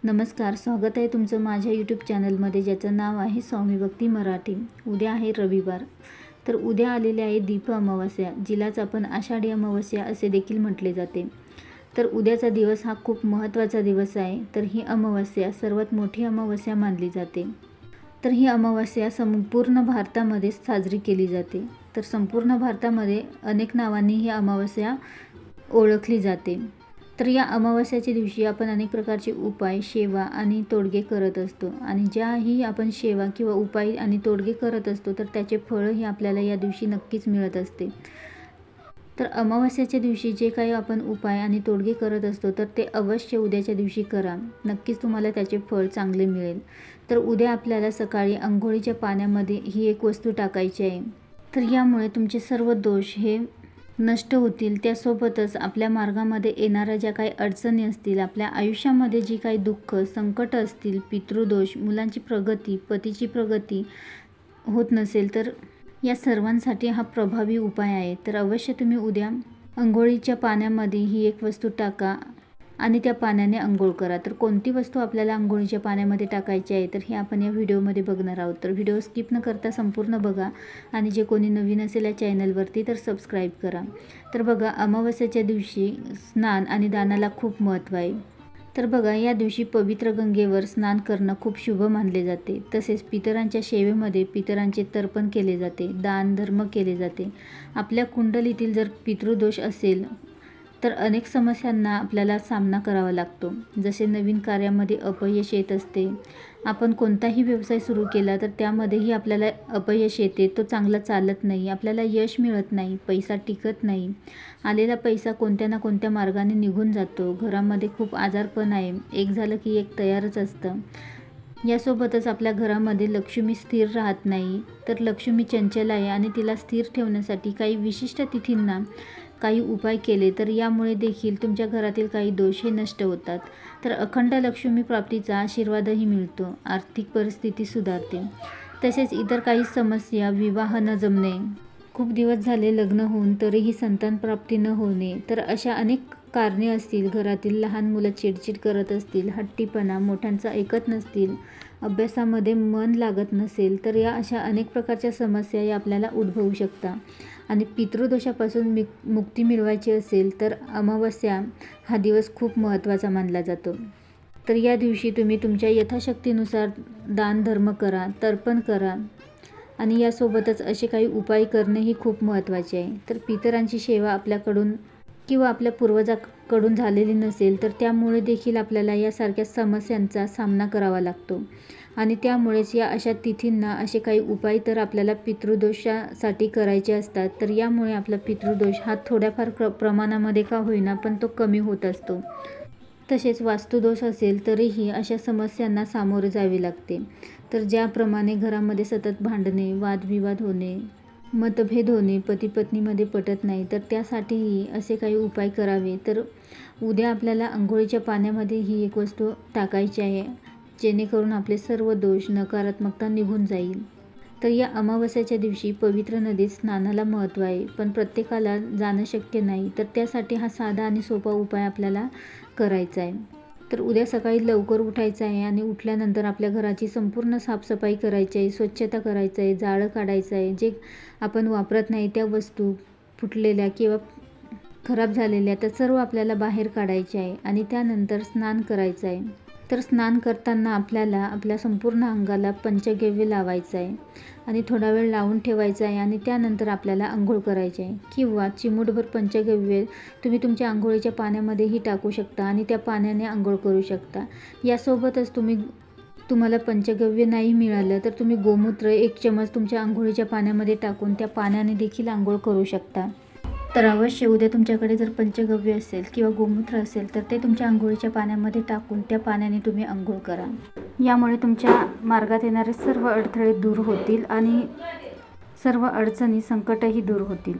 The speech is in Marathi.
नमस्कार, स्वागत आहे तुमचं माझ्या यूट्यूब चॅनलमध्ये, ज्याचं नाव आहे स्वामी भक्ती मराठी. उद्या आहे रविवार. तर उद्या आलेली आहे दीप अमावस्या, जिलाच आपण आषाढी अमावस्या असे देखील म्हटले जाते. तर उद्याचा दिवस हा खूप महत्त्वाचा दिवस आहे. तर ही अमावस्या सर्वात मोठी अमावस्या मानली जाते. तर ही अमावस्या संपूर्ण भारतामध्ये साजरी केली जाते. तर संपूर्ण भारतामध्ये अनेक नावांनी ही अमावस्या ओळखली जाते. तर या अमावस्याच्या दिवशी आपण अनेक प्रकारचे उपाय, सेवा आणि तोडगे करत असतो. आणि ज्याही आपण सेवा किंवा उपाय आणि तोडगे करत असतो, तर त्याचे फळही आपल्याला या दिवशी नक्कीच मिळत असते. तर अमावस्याच्या दिवशी जे काही आपण उपाय आणि तोडगे करत असतो, तर ते अवश्य उद्याच्या दिवशी करा. नक्कीच तुम्हाला त्याचे फळ चांगले मिळेल. तर उद्या आपल्याला सकाळी अंघोळीच्या पाण्यामध्ये ही एक वस्तू टाकायची आहे. तर यामुळे तुमचे सर्व दोष हे नष्ट होतील. त्यासोबतच आपल्या मार्गामध्ये येणाऱ्या ज्या काही अडचणी असतील, आपल्या आयुष्यामध्ये जी काही दुःख संकट असतील, पितृदोष, मुलांची प्रगती, पतीची प्रगती होत नसेल, तर या सर्वांसाठी हा प्रभावी उपाय आहे. तर अवश्य तुम्ही उद्या अंघोळीच्या पाण्यामध्ये ही एक वस्तू टाका आणि त्या पाण्याने अंघोळ करा. तर कोणती वस्तू आपल्याला अंघोळीच्या पाण्यामध्ये टाकायची आहे, तर हे आपण या व्हिडिओमध्ये बघणार आहोत. तर व्हिडिओ स्किप न करता संपूर्ण बघा. आणि जे कोणी नवीन असेल या चॅनलवरती, तर सबस्क्राईब करा. तर बघा, अमावस्येच्या दिवशी स्नान आणि दानाला खूप महत्त्व आहे. तर बघा, या दिवशी पवित्र गंगेवर स्नान करणं खूप शुभ मानले जाते. तसेच पितरांच्या सेवेमध्ये पितरांचे तर्पण केले जाते, दान धर्म केले जाते. आपल्या कुंडलीतील जर पितृदोष असेल, तर अनेक समस्यांना आपल्याला सामना करावा लागतो. जसे नवीन कार्यामध्ये अपयश येत असते. आपण कोणताही व्यवसाय सुरू केला, तर त्यामध्येही आपल्याला अपयश येते. तो चांगला चालत नाही, आपल्याला यश मिळत नाही, पैसा टिकत नाही. आलेला पैसा कोणत्या ना कोणत्या मार्गाने निघून जातो. घरामध्ये खूप आजारपण आहे, एक झालं की एक तयारच असतं. यासोबतच आपल्या घरामध्ये लक्ष्मी स्थिर राहत नाही. तर लक्ष्मी चंचल आहे आणि तिला स्थिर ठेवण्यासाठी काही विशिष्ट तिथींना काही उपाय केले, तर यामुळे देखील तुमच्या घरातील काही दोष हे नष्ट होतात. तर अखंड लक्ष्मी प्राप्तीचा आशीर्वादही मिळतो. आर्थिक परिस्थिती सुधारते. तसेच इतर काही समस्या, विवाह न जमणे, खूप दिवस झाले लग्न होऊन तरीही संतान प्राप्ती न होणे, तर अशा अनेक कारणे असतील. घरातील लहान मुलं चिडचिड करत असतील, हट्टीपणा, मोठ्यांचं ऐकत नसतील, अभ्यासामध्ये मन लागत नसेल, तर या अशा अनेक प्रकारच्या समस्या या आपल्याला उद्भवू शकतात. आणि पितृदोषापासून मुक्ती मिळवायची असेल, तर अमावस्या हा दिवस खूप महत्त्वाचा मानला जातो. तर या दिवशी तुम्ही तुमच्या यथाशक्तीनुसार दान धर्म करा, तर्पण करा. आणि यासोबतच असे काही उपाय करणेही खूप महत्त्वाचे आहे. तर पितरांची सेवा आपल्याकडून किंवा आपल्या पूर्वजाकडून झालेली नसेल, तर त्यामुळे देखील आपल्याला यासारख्या समस्यांचा सामना करावा लागतो. आणि त्यामुळेच या अशा तिथींना असे काही उपाय तर आपल्याला पितृदोषासाठी करायचे असतात. तर यामुळे आपला पितृदोष हा थोड्याफार प्रमाणामध्ये का होईना, पण तो कमी होत असतो. तसेच वास्तुदोष असेल तरीही अशा समस्यांना सामोरे जावे लागते. तर ज्याप्रमाणे घरामध्ये सतत भांडणे, वादविवाद होणे, मतभेद होणे, पती पत्नीमध्ये पटत नाही, तर त्यासाठीही असे काही उपाय करावे. तर उद्या आपल्याला अंघोळीच्या पाण्यामध्ये ही एक वस्तू टाकायची आहे, जेणेकरून आपले सर्व दोष, नकारात्मकता निघून जाईल. तर या अमावस्याच्या दिवशी पवित्र नदीत स्नानाला महत्त्व आहे, पण प्रत्येकाला जाणं शक्य नाही. तर त्यासाठी हा साधा आणि सोपा उपाय आपल्याला करायचा आहे. तर उद्या सकाळी लवकर उठायचं आहे आणि उठल्यानंतर आपल्या घराची संपूर्ण साफसफाई करायची आहे, स्वच्छता करायचं आहे, जाळं काढायचं आहे. जे आपण वापरत नाही त्या वस्तू, फुटलेल्या किंवा खराब झालेल्या, तर सर्व आपल्याला बाहेर काढायचे आहे. आणि त्यानंतर स्नान करायचं आहे. तर स्नान करताना आपल्याला आपल्या संपूर्ण अंगाला पंचगव्य लावायचं आहे आणि थोडा वेळ लावून ठेवायचं आहे. आणि त्यानंतर आपल्याला अंघोळ करायची आहे. किंवा चिमूटभर पंचगव्य तुम्ही तुमच्या अंघोळीच्या पाण्यामध्येही टाकू शकता आणि त्या पाण्याने अंघोळ करू शकता. यासोबतच तुम्हाला पंचगव्य नाही मिळालं, तर तुम्ही गोमूत्र 1 चमच तुमच्या अंघोळीच्या पाण्यामध्ये टाकून त्या पाण्याने देखील अंघोळ करू शकता. तर अवश्य उद्या तुमच्याकडे जर पंचगव्य असेल किंवा गोमूत्र असेल, तर ते तुमच्या अंघोळीच्या पाण्यामध्ये टाकून त्या पाण्याने तुम्ही अंघोळ करा. यामुळे तुमच्या मार्गात येणारे सर्व अडथळे दूर होतील आणि सर्व अडचणी, संकटही दूर होतील.